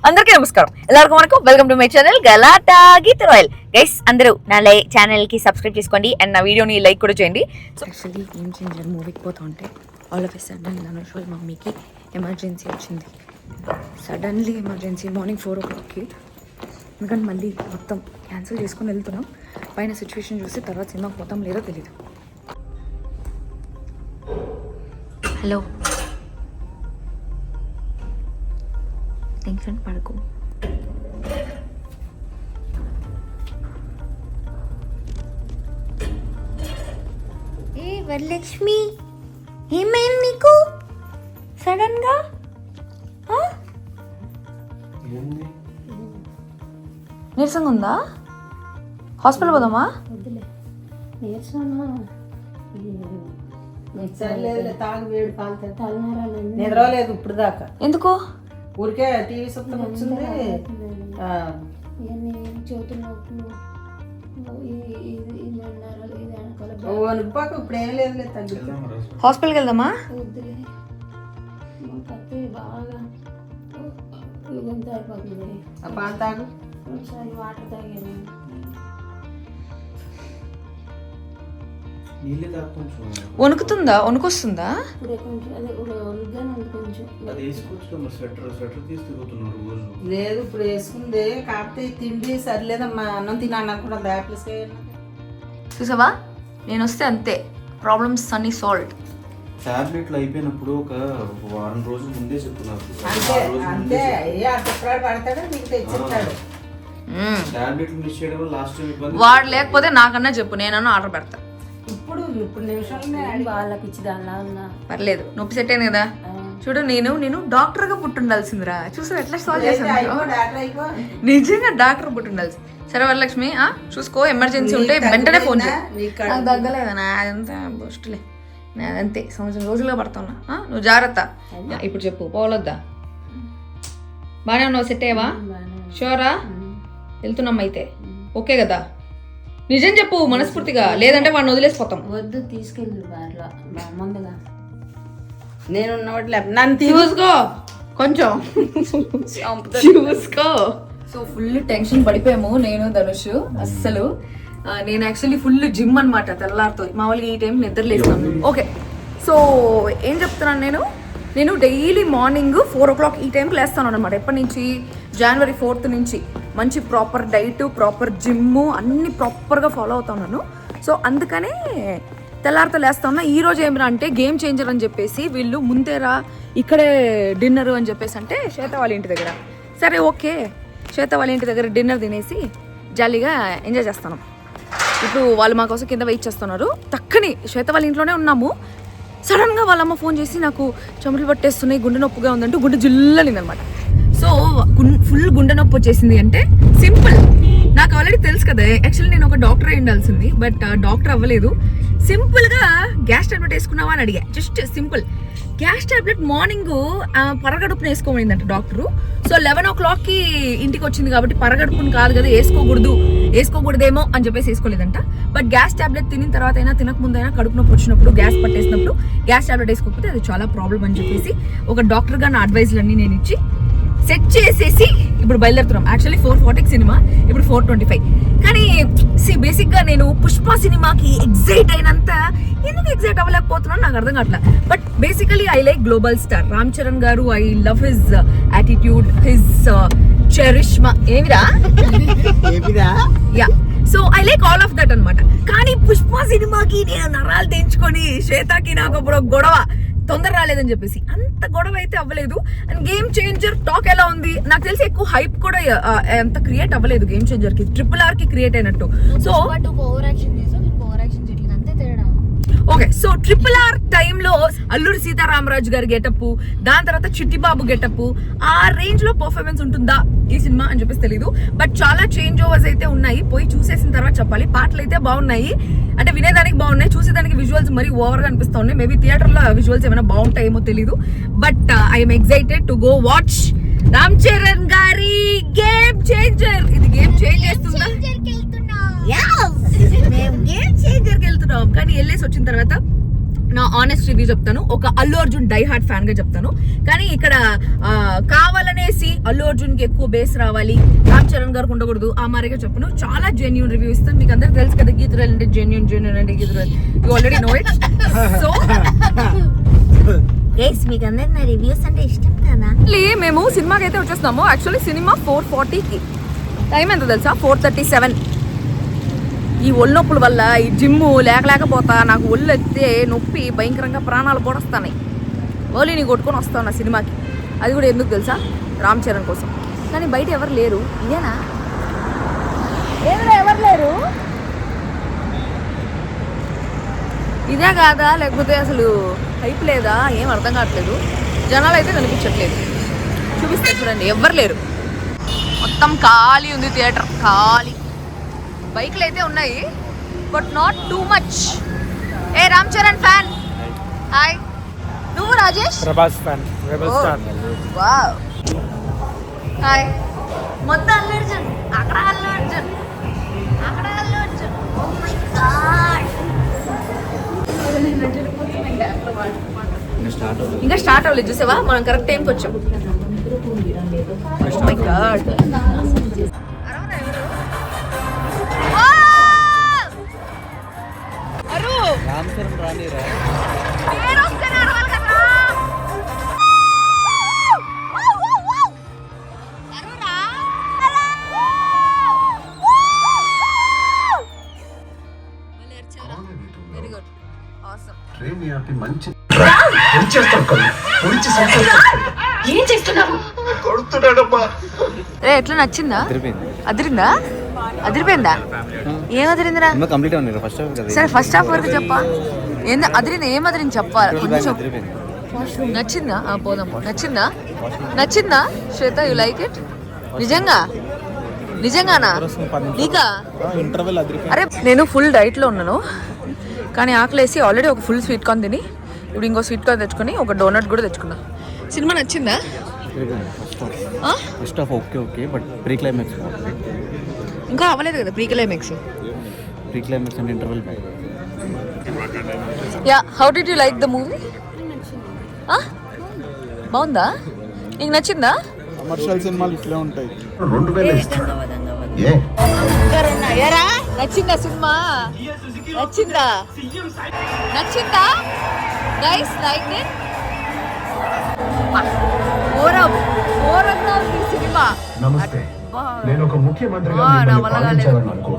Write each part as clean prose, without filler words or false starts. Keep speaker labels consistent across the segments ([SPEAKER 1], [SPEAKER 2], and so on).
[SPEAKER 1] అందరికీ నమస్కారం. ಎಲ್ಲರಿಗೂ వరకు welcome to my channel Galatta Geetha Royal. Guys అందరూ నా ఛానల్ కి సబ్స్క్రైబ్ చేసుకోండి అండ్ నా వీడియోని లైక్ కూడా చేయండి. సో యాక్చువల్లీ గేమ్ చేంజర్ మూవీకి పోతా ఉంటే all of a sudden Dhanush వాళ్ళ మమ్మీకి ఎమర్జెన్సీ వచ్చింది. Suddenly emergency morning 4 o'clockకి. ఎందుకంటే మళ్ళీ మొత్తం క్యాన్సిల్ చేసుకొని వెళ్తున్నాం. పైన సిచ్యువేషన్ చూసి తర్వాత సినిమాకి పోతాం లేదో తెలీదు. హలో, టెన్షన్ పడకు. ఏ వరలక్ష్మి, ఏమైంది నీకు సడన్ గా? నీరసంగా ఉందా? హాస్పిటల్ పోదామా?
[SPEAKER 2] నిద్రలేదు ఇప్పుడు దాకా.
[SPEAKER 1] ఎందుకో?
[SPEAKER 2] ఊరికే టీవీ సొంతం వచ్చింది. ఇప్పుడు ఏం లేదు.
[SPEAKER 1] హాస్పిటల్కి వెళ్దామా?
[SPEAKER 2] తాగు.
[SPEAKER 3] వాటర్ తాగాను.
[SPEAKER 1] వణుకుతుందా? వణుకొస్తుందా?
[SPEAKER 2] లేదు ఇప్పుడు వేసుకుంది. కాకపోతే తిండి సరిలేదమ్మా. అన్నం తిన్నా కూడా బ్యాప్లెస్.
[SPEAKER 1] చూసావా, నేను వస్తే అంతే ప్రాబ్లమ్స్ అన్ని సాల్వ్.
[SPEAKER 4] టాబ్లెట్లు అయిపోయినప్పుడు ఒక వారం రోజుల ముందే చెప్తున్నారు.
[SPEAKER 2] అంతే పడతాడు మీకు తెచ్చిస్తాడు.
[SPEAKER 4] టాబ్లెట్లు మిస్ చేయడం వల్ల లాస్ట్ టైం ఇబ్బంది.
[SPEAKER 1] వాడు లేకపోతే నాకన్నా చెప్పు, నేనన్నా ఆర్డర్ పెడతా.
[SPEAKER 2] ఇప్పుడు నిమిషాలనే
[SPEAKER 3] వాళ్ళ పిచ్చి దానిలా ఉన్నా
[SPEAKER 1] పర్లేదు, నొప్పి సెట్ అయింది కదా. చూడు, నేను డాక్టర్ గా పుట్టుండాల్సిందిరా. చూసావు ఎట్లా సాల్వ్ చేశాను? నిజంగా డాక్టర్ పుట్టుండాల్సి. సరే వరలక్ష్మి, చూసుకో, ఎమర్జెన్సీ ఉంటే వెంటనే ఫోన్ చేయి. నాకు తగ్గలేదా? అదంతా బెస్ట్లే, అదంతే. సంవత్సరం రోజులుగా పడుతున్నా. నువ్వు జాగ్రత్త. ఇప్పుడు చెప్పు, పోవలొద్దా? బాగానే ఉన్నావు? సెట్ అయ్యావా? షూరా? వెళ్తున్నాం అయితే. ఓకే కదా? నిజం చెప్పు మనస్ఫూర్తిగా, లేదంటే వాడిని వదిలేసిపోతాం.
[SPEAKER 3] వద్దు, తీసుకెళ్ళి ముందుగా.
[SPEAKER 2] నేను నన్ను
[SPEAKER 1] చూసుకో కొంచెం, చూసుకో. సో ఫుల్ టెన్షన్ పడిపోయాము నేను ధనుష్. అస్సలు నేను యాక్చువల్లీ ఫుల్ జిమ్ అనమాట. తెల్లారితో మామూలుగా ఈ టైం నిద్ర లేస్తాను. ఓకే, సో ఏం చెప్తున్నాను, నేను డైలీ మార్నింగ్ 4 o'clock ఈ టైంకి లేస్తాను అనమాట. ఎప్పటి నుంచి? January 4th నుంచి. మంచి ప్రాపర్ డైట్, ప్రాపర్ జిమ్ అన్ని ప్రాపర్గా ఫాలో అవుతున్నాను. సో అందుకనే తెల్లారితో లేస్తా ఉన్నా. ఈ రోజు ఏమిరా అంటే గేమ్ చేంజర్ అని చెప్పేసి వీళ్ళు ముందేరా ఇక్కడే డిన్నర్ అని చెప్పేసి అంటే శ్వేత వాళ్ళ ఇంటి దగ్గర. సరే ఓకే, శ్వేత వాళ్ళ ఇంటి దగ్గర డిన్నర్ తినేసి జాలీగా ఎంజాయ్ చేస్తాను. ఇప్పుడు వాళ్ళు మా కోసం కింద వెయిట్ చేస్తున్నారు. టక్కని శ్వేత వాళ్ళ ఇంట్లోనే ఉన్నాము. సడన్గా వాళ్ళమ్మ ఫోన్ చేసి నాకు చెమటలు పట్టేస్తున్నాయి, గుండె నొప్పిగా ఉందంటూ గుండె జిల్లనిందనమాట. సో ఫుల్ గుండె నొప్పి వచ్చేసింది అంటే సింపుల్. నాకు ఆల్రెడీ తెలుసు కదా, యాక్చువల్లీ నేను ఒక డాక్టర్ అయి ఉండాల్సింది, బట్ డాక్టర్ అవ్వలేదు. సింపుల్గా గ్యాస్ టాబ్లెట్ వేసుకున్నావా అని అడిగా. Just simple gas tablet morning పరగడుపున వేసుకోమనిందంట డాక్టరు. సో 11 o'clockకి ఇంటికి వచ్చింది కాబట్టి పరగడుపుని కాదు కదా, వేసుకోకూడదేమో అని చెప్పేసి వేసుకోలేదంట. బట్ గ్యాస్ టాబ్లెట్ తినిన తర్వాత అయినా తినకముందైనా కడుపు నొప్పి వచ్చినప్పుడు, గ్యాస్ పట్టేసినప్పుడు గ్యాస్ టాబ్లెట్ వేసుకోకపోతే అది చాలా ప్రాబ్లం అని చెప్పేసి ఒక డాక్టర్గా నా అడ్వైజ్లన్నీ నేను ఇచ్చి సెట్ చేసేసి ఇప్పుడు బయలుదేరుతున్నాం. యాక్చువల్లీ 4:40 సినిమా, ఇప్పుడు 4:25. కానీ బేసిక్గా నేను పుష్ప సినిమాకి ఎగ్జైట్ అయినంత ఎందుకు ఎగ్జైట్ అవ్వలేకపోతున్నాను నాకు అర్థం కావట్లేదు. But basically I like global star Ram Charan garu. I love his attitude, his charisma. ఏమిరా? Yeah, so I like all of that అనమాట. కానీ పుష్ప సినిమాకి నేను నరాలు తెంచుకొని శ్వేతకి నాకు అప్పుడు గొడవ తొందర రాలేదని చెప్పేసి అంత గొడవ అయితే అవ్వలేదు. అండ్ గేమ్ చేంజర్ టాక్ ఎలా ఉంది నాకు తెలిసి ఎక్కువ హైప్ కూడా ఎంత క్రియేట్ అవ్వలేదు గేమ్ చేంజర్ కి. RRR కి క్రియేట్ అయినట్టు. సో ఓకే, సో RRR టైంలో అల్లూరి సీతారామరాజు గారి గెటప్, దాని తర్వాత చిట్టిబాబు గెటప్, ఆ రేంజ్ లో పర్ఫార్మెన్స్ ఉంటుందా ఈ సినిమా అని చెప్పేసి తెలీదు. బట్ చాలా చేంజ్ ఓవర్స్ అయితే ఉన్నాయి. పోయి చూసేసిన తర్వాత చెప్పాలి. పాటలు అయితే బాగున్నాయి, అంటే వినేదానికి బాగున్నాయి, చూసేదానికి విజువల్స్ మరీ ఓవర్ గా అనిపిస్తా ఉన్నాయి. మేబీ థియేటర్ లో విజువల్స్ ఏమైనా బాగుంటాయేమో తెలీదు. But I'm excited to go watch Ram Charan గారి గేమ్ చేంజర్. ఇది గేమ్ చేంజ్ చేస్తుందా? మేము గేమ్ చేంజర్కి వెళ్తున్నాం. కానీ వెళ్ళేసి వచ్చిన తర్వాత నా ఆనెస్ట్ రివ్యూ చెప్తాను. ఒక Allu Arjun die hard fan గా చెప్తాను. కానీ ఇక్కడ కావాలనేసి అల్లు అర్జున్ కి ఎక్కువ బేస్ రావాలి, రామ్ చరణ్ గారికి ఉండకూడదు, ఆ మారిగా చెప్పను. చాలా జెన్యూన్ రివ్యూ ఇస్తాను. మీకు అందరికి తెలుసు కదా గీతురాలు అంటే జెన్యూన్ అంటే గీతురాలు. You already know it. So
[SPEAKER 3] guys మీకు అందరికి నా రివ్యూస్ అంటే ఇష్టం కదా.
[SPEAKER 1] మేము సినిమాకి అయితే వచ్చేస్తున్నాము. యాక్చువల్లీ సినిమా 4:40కి, టైం ఎంత తెలుసా 4:37. ఈ ఒళ్ళు నొప్పుల వల్ల ఈ జిమ్ లేకపోతా నాకు ఒళ్ళు ఎత్తే నొప్పి భయంకరంగా ప్రాణాలు పొడస్తాయి. ఓలీని కొట్టుకొని వస్తాను నా సినిమాకి. అది కూడా ఎందుకు తెలుసా, రామ్ చరణ్ కోసం. కానీ బయట ఎవరు లేరు. ఇదేనా ఎవరు లేరు, ఇదే కాదా లేకపోతే అసలు హైప్ లేదా ఏం అర్థం కావట్లేదు. జనాలు అయితే కనిపించట్లేదు. చూపిస్తే చూడండి, ఎవ్వరు లేరు. మొత్తం ఖాళీ ఉంది థియేటర్, ఖాళీ. బైక్లు అయితే ఉన్నాయి బట్ నాట్ టూ మచ్. ఏ రామ్ చరణ్ ఫ్యాన్ హాయ్. నువ్వు Rajesh?
[SPEAKER 5] Prabhas fan, rebel star.
[SPEAKER 1] Wow hi. మొత్తం అల్లు అర్జున్, అక్కడ అల్లు అర్జున్, అక్కడ Allu Arjun. Oh my God. ఇంకా స్టార్ట్ అవ్వలేదు చూసావా, మనం కరెక్ట్ టైంకి వచ్చాం. Oh my God. అరు
[SPEAKER 4] రామ్ చరణ్ రానిరా.
[SPEAKER 1] ఎట్లా నచ్చిందా? అదిరిందా? అదిరిపోయిందా? ఏం అదిరిందిరా?
[SPEAKER 4] కంప్లీట్ అవ్వలేదు ఫస్ట్ హాఫ్ కదా.
[SPEAKER 1] సరే ఫస్ట్ హాఫ్ వరకు చెప్పా. ఏంది అదిరింది? ఏం అదిరింది చెప్పాలి కొంచెం. నచ్చిందా? పోదాం. నచ్చిందా శ్వేత? You like it? నిజంగానా నీకా? అరే నేను ఫుల్ డైట్లో ఉన్నాను కానీ ఆకలేసి ఆల్రెడీ ఒక ఫుల్ స్వీట్ కార్న్ తిని ఇప్పుడు ఇంకో స్వీట్ కార్న్ తెచ్చుకొని ఒక డోనట్ కూడా తెచ్చుకున్నా. సినిమా నచ్చిందా?
[SPEAKER 4] First half okay but pre climax
[SPEAKER 1] ఇంకా అవ్వలేదు కదా ప్రీ క్లైమాక్స్.
[SPEAKER 4] అంటే interval.
[SPEAKER 1] Yeah, how did you like the movie? బాగుందా? నీకు నచ్చిందా?
[SPEAKER 5] కమర్షియల్ సినిమాలు ఇట్లే ఉంటాయి.
[SPEAKER 1] నచ్చిందా సినిమా? నచ్చిందా గైస్? Like it? ఘోరంగా ఉంది సినిమా.
[SPEAKER 6] నమస్తే, నేను ఒక ముఖ్యమంత్రిగా
[SPEAKER 1] నా
[SPEAKER 6] మిమ్మల్ని
[SPEAKER 1] వల్ల
[SPEAKER 6] పాలించాలని అనుకో.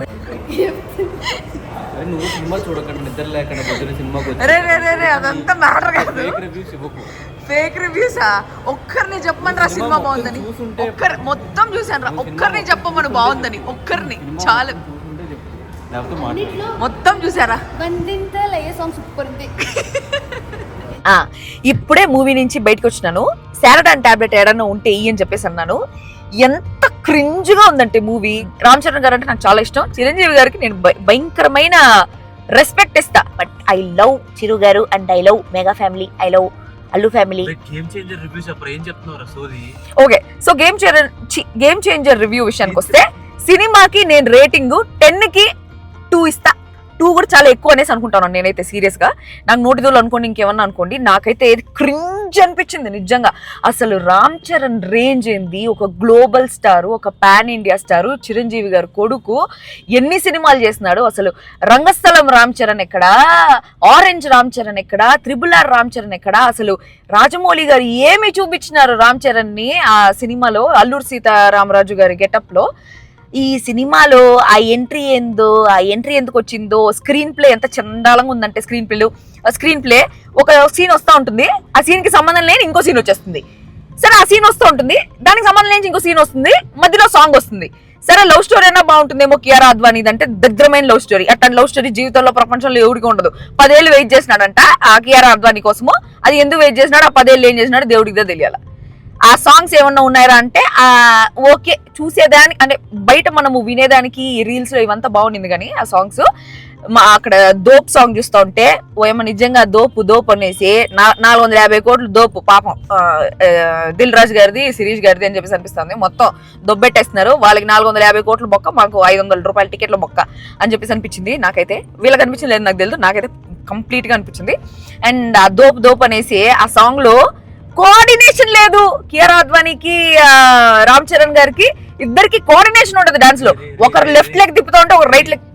[SPEAKER 4] నువ్వు సినిమా చూడకుండా నిద్ర లేకుండా పొద్దున సినిమాకి
[SPEAKER 1] రే అదంతా మ్యాటర్ కాదు.
[SPEAKER 4] రివ్యూస్ ఇవ్వకు.
[SPEAKER 1] ఫేక్ రివ్యూసా? ఒక్కరిని చెప్పమని రా సినిమా బాగుందని. మొత్తం చూసాను రా. ఒక్కరిని చెప్పమని బాగుందని, ఒక్కరిని చాలు. మొత్తం చూసారా? ఇప్పుడే మూవీ నుంచి బయటకు వచ్చినాను. శారడాన్ టాబ్లెట్ ఏడన్నా ఉంటే ఇయ్యి అని చెప్పేసి అన్నాను. ఎంత క్రింజ్గా ఉందంటే మూవీ. రామ్ చరణ్ గారు అంటే నాకు చాలా ఇష్టం. చిరంజీవి గారికి నేను భయంకరమైన రెస్పెక్ట్ ఇస్తా. బట్ ఐ లవ్ చిరు గారు and I love mega family, I love Allu family. Okay, so game changer review విషయానికి వస్తే సినిమాకి నేను రేటింగ్ 10కి 2 ఇస్తా. 2 కూడా చాలా ఎక్కువ అనేసి అనుకుంటాను నేనైతే సీరియస్గా. నాకు నోటిదోళ్ళు అనుకోండి, ఇంకేమన్నా అనుకోండి, నాకైతే క్రింజ్ అనిపించింది నిజంగా. అసలు రామ్ చరణ్ రేంజ్ ఏంది, ఒక గ్లోబల్ స్టారు, ఒక పాన్ ఇండియా స్టారు, చిరంజీవి గారు కొడుకు, ఎన్ని సినిమాలు చేసినాడు. అసలు రంగస్థలం రామ్ చరణ్ ఎక్కడా, ఆరెంజ్ రామ్ చరణ్ ఎక్కడా, RRR రామ్ చరణ్ ఎక్కడా, అసలు రాజమౌళి గారు ఏమి చూపించినారు రామ్ చరణ్ని ఆ సినిమాలో, అల్లూరు సీతారామరాజు గారి గెటప్లో. ఈ సినిమాలో ఆ ఎంట్రీ ఎందుకు వచ్చిందో, స్క్రీన్ ప్లే ఎంత చండాలంగా ఉందంటే, స్క్రీన్ ప్లే ఒక సీన్ వస్తూ ఉంటుంది, ఆ సీన్కి సంబంధం లేని ఇంకో సీన్ వచ్చేస్తుంది. సరే ఆ సీన్ వస్తూ ఉంటుంది, దానికి సంబంధం లేని ఇంకో సీన్ వస్తుంది, మధ్యలో సాంగ్ వస్తుంది. సరే లవ్ స్టోరీ అయినా బాగుంటుందేమో కియారా అద్వానీ అంటే దరిద్రమైన లవ్ స్టోరీ. అట్లాంటి లవ్ స్టోరీ జీవితంలో ప్రపంచంలో ఎవరికి ఉండదు. 10 ఏళ్ళు వెయిట్ చేసినాడంట ఆ కియారా అద్వానీ కోసము. అది ఎందుకు వెయిట్ చేసినాడు, ఆ 10 ఏళ్ళు ఏం చేసినాడు దేవుడికి తెలియాలి. ఆ సాంగ్స్ ఏమన్నా ఉన్నాయా అంటే ఓకే, చూసేదానికి అంటే బయట మనము వినేదానికి రీల్స్ లో ఇవంతా బాగుండింది. కానీ ఆ సాంగ్స్ అక్కడ దోప్ సాంగ్ చూస్తూ ఉంటే ఓయమ్మ నిజంగా దోపు అనేసి 450 కోట్లు దోపు పాపం దిల్ రాజు గారిది, శిరీష్ గారిది అని చెప్పేసి అనిపిస్తుంది. మొత్తం దొబ్బెట్టేస్తున్నారు. వాళ్ళకి 450 కోట్లు బొక్క, మాకు 500 రూపాయల టికెట్ల బొక్క అని చెప్పేసి అనిపించింది నాకైతే. వీళ్ళకి అనిపించింది లేదు నాకు తెలియదు, నాకైతే కంప్లీట్ గా అనిపించింది. అండ్ ఆ దోపు అనేసి ఆ సాంగ్ లో కోఆర్డినేషన్ లేదు. కియారా అద్వానీకి రామ్ చరణ్ గారికి ఇద్దరికి కోఆర్డినేషన్ ఉండదు డాన్స్ లో. ఒకరు లెఫ్ట్ లెగ్ తిప్పుతా ఉంటే ఒకరు రైట్ లెగ్.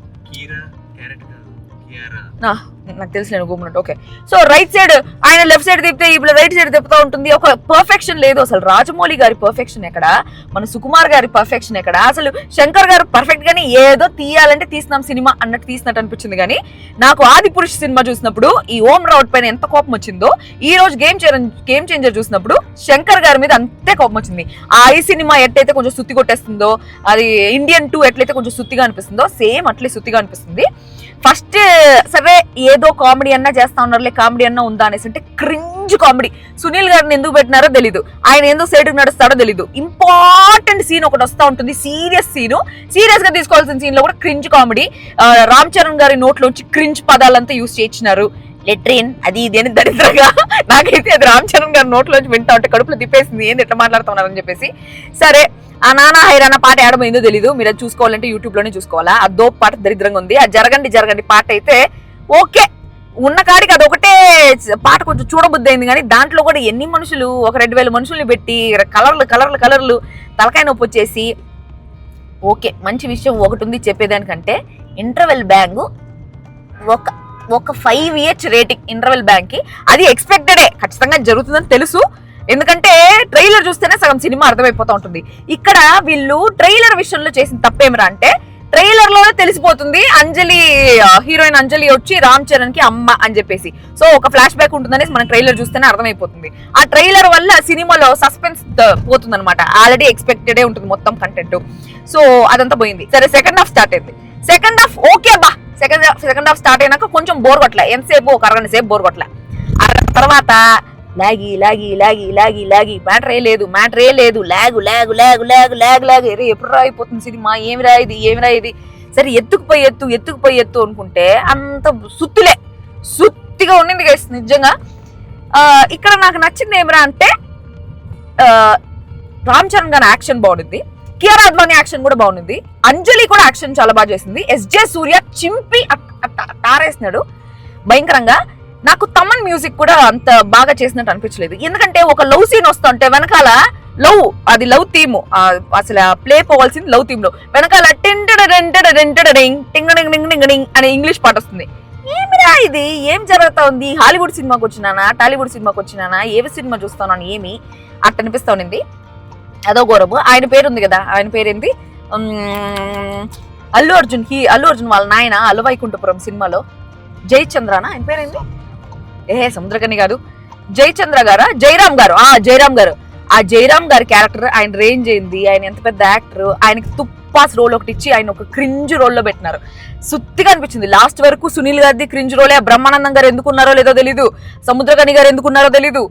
[SPEAKER 1] నాకు తెలిసిన గూమున్నట్టు. ఓకే, సో రైట్ సైడ్ ఆయన లెఫ్ట్ సైడ్ తిప్పితే ఇప్పుడు రైట్ సైడ్ తిప్పుతూ ఉంటుంది. ఒక పర్ఫెక్షన్ లేదు అసలు. రాజమౌళి గారి పర్ఫెక్షన్ ఎక్కడ, మన సుకుమార్ గారి పర్ఫెక్షన్ ఎక్కడ, అసలు శంకర్ గారు పర్ఫెక్ట్ గానీ ఏదో తీయాలంటే తీసినాం సినిమా అన్నట్టు తీసినట్టు అనిపించింది. కానీ నాకు ఆది పురుష్ సినిమా చూసినప్పుడు ఈ ఓం రావుట్ పైన ఎంత కోపం వచ్చిందో, ఈ రోజు గేమ్ చేంజర్ చూసినప్పుడు శంకర్ గారి మీద అంతే కోపం వచ్చింది. ఆ ఐ సినిమా ఎట్లయితే కొంచెం సుత్తి కొట్టేస్తుందో, అది ఇండియన్ 2 ఎట్లయితే కొంచెం సుత్తిగా అనిపిస్తుందో, సేమ్ అట్లే సుత్తిగా అనిపిస్తుంది. ఫస్ట్ సరే ఏదో కామెడీ అన్నా చేస్తా ఉన్నారులే, కామెడీ అన్నా ఉందా అనేసి అంటే క్రింజ్ కామెడీ. సునీల్ గారిని ఎందుకు పెట్టినారో తెలీదు, ఆయన ఎందుకు సైడ్కి నడుస్తాడో తెలీదు. ఇంపార్టెంట్ సీన్ ఒకటి వస్తూ ఉంటుంది, సీరియస్ సీను, సీరియస్ గా తీసుకోవాల్సిన సీన్ లో కూడా క్రింజ్ కామెడీ. రామ్ చరణ్ గారి నోట్లోంచి క్రింజ్ పదాలంతా యూజ్ చేయించినారు. లెట్రిన్ అది ఇది అని దరిద్రంగా. నాకైతే అది రామ్ చరణ్ గారి నోట్లోంచి వింటా ఉంటే కడుపులో తిప్పేసింది, ఏంది ఎట్లా మాట్లాడుతున్నారని చెప్పేసి. సరే, ఆ నానా హైరానా పాట ఏడమైందో తెలీదు, మీరు అది చూసుకోవాలంటే యూట్యూబ్ లోనే చూసుకోవాలా. ఆ దోప్ పాట దరిద్రంగా ఉంది. ఆ జరగండి పాట అయితే ఓకే, ఉన్న కాడికి అది ఒకటే పాట కొంచెం చూడబుద్ధి అయింది. కానీ దాంట్లో కూడా ఎన్ని మనుషులు, ఒక 2,000 మనుషుల్ని పెట్టి కలర్లు తలకాయ నొప్పి వచ్చేసి. ఓకే, మంచి విషయం ఒకటి ఉంది చెప్పేదానికంటే, ఇంటర్వెల్ బ్యాంగ్ ఒక 5 రేటింగ్ ఇంటర్వెల్ బ్యాంక్ కి. అది ఎక్స్పెక్టెడే, ఖచ్చితంగా జరుగుతుందని తెలుసు. ఎందుకంటే ట్రైలర్ చూస్తేనే సగం సినిమా అర్థమైపోతా ఉంటుంది. ఇక్కడ వీళ్ళు ట్రైలర్ విషయంలో చేసిన తప్పేమిరా అంటే, ట్రైలర్ లోనే తెలిసిపోతుంది హీరోయిన్ అంజలి వచ్చి రామ్ చరణ్ కి అమ్మ అని చెప్పేసి. సో ఒక ఫ్లాష్ బ్యాక్ ఉంటుందనేసి మనం ట్రైలర్ చూస్తేనే అర్థమైపోతుంది. ఆ ట్రైలర్ వల్ల సినిమాలో సస్పెన్స్ పోతుంది అనమాట. ఆల్రెడీ ఎక్స్పెక్టెడే ఉంటుంది మొత్తం కంటెంట్. సో అదంతా పోయింది. సరే, సెకండ్ హాఫ్ స్టార్ట్ అయింది. సెకండ్ హాఫ్ ఓకే బా, సెకండ్ హాఫ్ స్టార్ట్ అయినాక కొంచెం బోర్ కొట్టలే. ఎంతసేపు, ఒక అరగంట సేపు బోర్ కొట్టలే. తర్వాత లాగి మ్యాటరే లేదు లాగ్. ఎప్పుడు అయిపోతుంది సినిమా, ఏమి రా ఇది. సరే, ఎత్తుకుపోయి అనుకుంటే అంత సుత్తిగా ఉండింది గైస్ నిజంగా. ఇక్కడ నాకు నచ్చింది ఏమిరా అంటే, రామ్ చరణ్ గారి యాక్షన్ బాగుంది, కియారా అద్వానీ యాక్షన్ కూడా బాగుంది, అంజలి కూడా యాక్షన్ చాలా బాగా చేసింది. ఎస్జే సూర్య చింపి తారేసినాడు భయంకరంగా. నాకు తమన్ మ్యూజిక్ కూడా అంత బాగా చేసినట్టు అనిపించలేదు. ఎందుకంటే ఒక లవ్ సీన్ వస్తుంటే వెనకాల లవ్ థీమ్, అసలు ప్లే పోవాల్సింది లవ్ థీమ్ లో వెనకాల టింగ్ అనే ఇంగ్లీష్ పాట వస్తుంది. ఏమిరా ఇది, ఏం జరుగుతా ఉంది? హాలీవుడ్ సినిమాకి వచ్చినానా, టాలీవుడ్ సినిమాకి వచ్చినానా, ఏవి సినిమా చూస్తానని ఏమి అట్ట అనిపిస్తా ఉన్నింది. అదో గౌరవ్. ఆయన పేరు ఉంది కదా, ఆయన పేరేంది, అల్లు అర్జున్ వాళ్ళ నాయన అలవైకుంఠపురం సినిమాలో జయచంద్రనా ఆయన పేరేంది, సముద్రకని గారు, జయచంద్ర గారా, జయరామ్ గారు. ఆ జయరామ్ గారి క్యారెక్టర్, ఆయన రేంజ్ అయింది, ఆయన ఎంత పెద్ద యాక్టర్. ఆయనకి తుప్పాస్ రోల్ ఒకటి ఇచ్చి ఆయన ఒక క్రింజ్ రోల్లో పెట్టినారు. సుత్తిగా అనిపించింది లాస్ట్ వరకు. సునీల్ గారిది క్రింజ్ రోలే. బ్రహ్మానందం గారు ఎందుకున్నారో లేదో తెలీదు, సముద్రకని గారు ఎందుకున్నారో తెలీదు.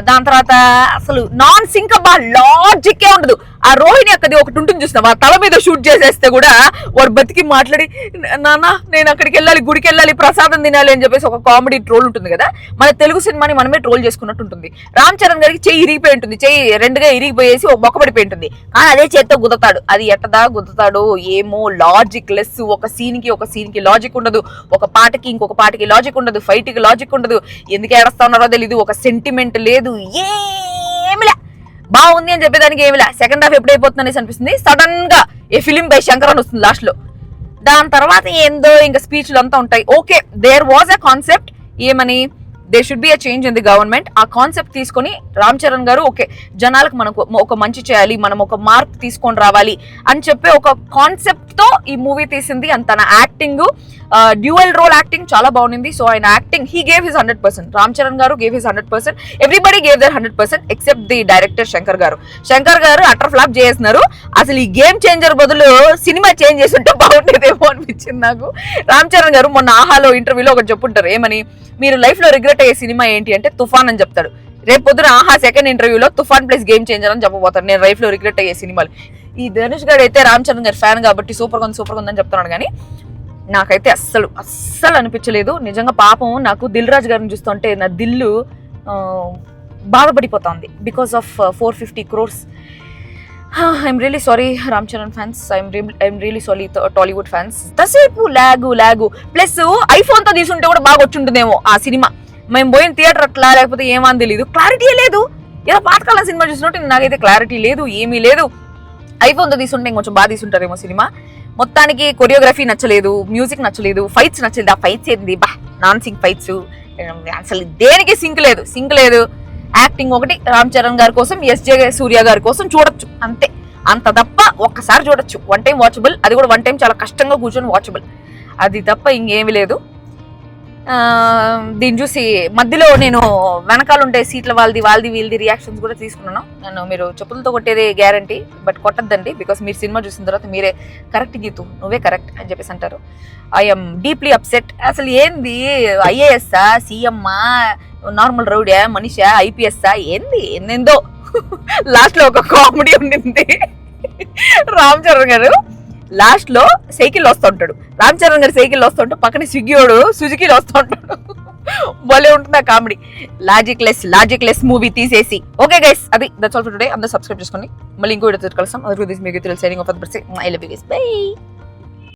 [SPEAKER 1] దాని తర్వాత అసలు నాన్ సింక్ అబ్బా, లాజిక్కే ఉండదు. ఆ రోహిణి అక్కది ఒకటి ఉంటుంది చూసినా, ఆ తల మీద షూట్ చేసేస్తే కూడా వాడు బతికి మాట్లాడి, నాన్న నేను అక్కడికి వెళ్ళాలి, గుడికి వెళ్ళాలి, ప్రసాదం తినాలి అని చెప్పేసి ఒక కామెడీ ట్రోల్ ఉంటుంది కదా. మన తెలుగు సినిమాని మనమే ట్రోల్ చేసుకున్నట్టు ఉంటుంది. రామ్ చరణ్ గారికి చెయ్యి ఇరిగిపోయి ఉంటుంది, చెయ్యి రెండుగా ఇరిగిపోయేసి ఒక బొక్కబడిపోయి ఉంటుంది. కానీ అదే చేత్తో గుద్దుతాడు. అది ఎట్టదా గుద్దుతాడో ఏమో, లాజిక్ లెస్. ఒక సీన్ కి లాజిక్ ఉండదు, ఒక పాటకి ఇంకొక పాటకి లాజిక్ ఉండదు, ఫైట్ కి లాజిక్ ఉండదు. ఎందుకు ఏడుస్తా ఉన్నారో తెలీదు, ఒక సెంటిమెంట్ లేదు, ఏమిలే. బాగుంది అని చెప్పేదానికి ఏమిలే. సెకండ్ హాఫ్ ఎప్పుడైపోతుంది అనేసి అనిపిస్తుంది. సడన్ గా ఏ ఫిలిం బై శంకర్ అని వస్తుంది లాస్ట్ లో. దాని తర్వాత ఏందో ఇంకా స్పీచ్లు అంతా ఉంటాయి. Okay, there was a concept, ఏమని, they should be a change in the government. ఆ కాన్సెప్ట్ తీసుకొని రామ్ చరణ్ గారు ఓకే జనాలకు మనకు ఒక మంచి చేయాలి, మనం ఒక మార్క్ తీసుకొని రావాలి అని చెప్పి ఒక కాన్సెప్ట్ తో ఈ మూవీ తీసింది. అండ్ తన యాక్టింగ్, డ్యూయల్ రోల్ యాక్టింగ్ చాలా బాగుంది. సో ఆయన acting, he gave his 100%. Ram Charan garu gave his 100%. Everybody gave their 100% except the director Shankar garu utter flop చేస్తున్నారు. అసలు ఈ గేమ్ చేంజర్ బదులు సినిమా చేంజ్ చేసి ఉంటే బాగుండేదేమో అనిపించింది నాకు. రామ్ చరణ్ గారు మొన్న ఆహాలో ఇంటర్వ్యూలో ఒకటి చెప్పుంటారు, ఏమని, మీరు లైఫ్ లో రిగ్రెట్ అయ్యే సినిమా ఏంటి అంటే తుఫాన్ అని చెప్తాడు. రేపు పొద్దున ఆహా సెకండ్ ఇంటర్వ్యూలో తుఫాన్ ప్లస్ గేమ్ చేంజర్ అని చెప్పబోతారు, నేను లైఫ్ లో రిగ్రెట్ అయ్యే సినిమాలు. ఈ ధనుష్ గారు అయితే రామ్ చరణ్ గారి ఫ్యాన్ కాబట్టి సూపర్ గా ఉందని చెప్తున్నాడు. కానీ నాకైతే అస్సలు అనిపించలేదు నిజంగా. పాపం నాకు దిల్ రాజు గారిని చూస్తుంటే నా దిల్లు బాధపడిపోతుంది because of 450 crores. I'm really sorry Ram Charan fans, I'm really sorry Tollywood fans. తసేపు లాగు ప్లస్ ఐఫోన్ తో తీసుంటే కూడా బాగా వచ్చి ఉంటుందేమో ఆ సినిమా. మేము పోయిన థియేటర్ అట్లా లేకపోతే ఏమని తెలియదు, క్లారిటీ లేదు. ఏదో పాతకాలం సినిమా చూసినట్టు నాకైతే క్లారిటీ లేదు, ఏమీ లేదు. ఐఫోన్తో తీసుంటే ఇంకొంచెం బాగా తీసుంటారేమో సినిమా. మొత్తానికి కొరియోగ్రఫీ నచ్చలేదు, మ్యూజిక్ నచ్చలేదు, ఫైట్స్ నచ్చలేదు. ఆ ఫైట్స్ ఏంది బా నాన్ సింక్ ఫైట్స్, అసలు దేనికి సింక్ లేదు. యాక్టింగ్ ఒకటి రామ్ చరణ్ గారి కోసం, ఎస్జే సూర్య గారి కోసం చూడొచ్చు అంతే, అంత తప్ప ఒక్కసారి చూడొచ్చు. 1 టైం వాచబుల్, అది కూడా 1 టైం చాలా కష్టంగా కూర్చొని వాచబుల్, అది తప్ప ఇంకేమీ లేదు. దీన్ని చూసి మధ్యలో నేను వెనకాల ఉండే సీట్ల వీళ్ళది రియాక్షన్స్ కూడా తీసుకున్నాను. నేను మీరు చెప్పులతో కొట్టేదే గ్యారంటీ, బట్ కొట్టద్దండి, బికాస్ మీరు సినిమా చూసిన తర్వాత మీరే కరెక్ట్ గీతు నువ్వే కరెక్ట్ అని చెప్పేసి అంటారు. I'm deeply upset. అసలు ఏంది ఐఏఎస్ఆ, సీఎమ్మా, నార్మల్ రౌడియా, మనిషా, ఐపీఎస్ఆ, ఏందో లాస్ట్ లో ఒక కామెడీ ఉండింది. రామ్ చరణ్ గారు లాస్ట్ లో సైకిల్ వస్తుంటాడు, రామ్ చరణ్ గారు సైకిల్ వస్తుంటే పక్కన స్విగ్గీయోడు సుజుకీలో వస్తుంటాడు. భలే ఉంటుంది ఆ కామెడీ. లాజిక్ లెస్ మూవీ తీసేసి. ఓకే గైస్, అది దట్స్ ఆల్ ఫర్ టుడే. అందరూ సబ్స్క్రైబ్ చేసుకోండి. మళ్ళీ ఇంకో వీడియో కలుస్తాం. అదర్ దిస్ మీకు signing off. I love you guys. By.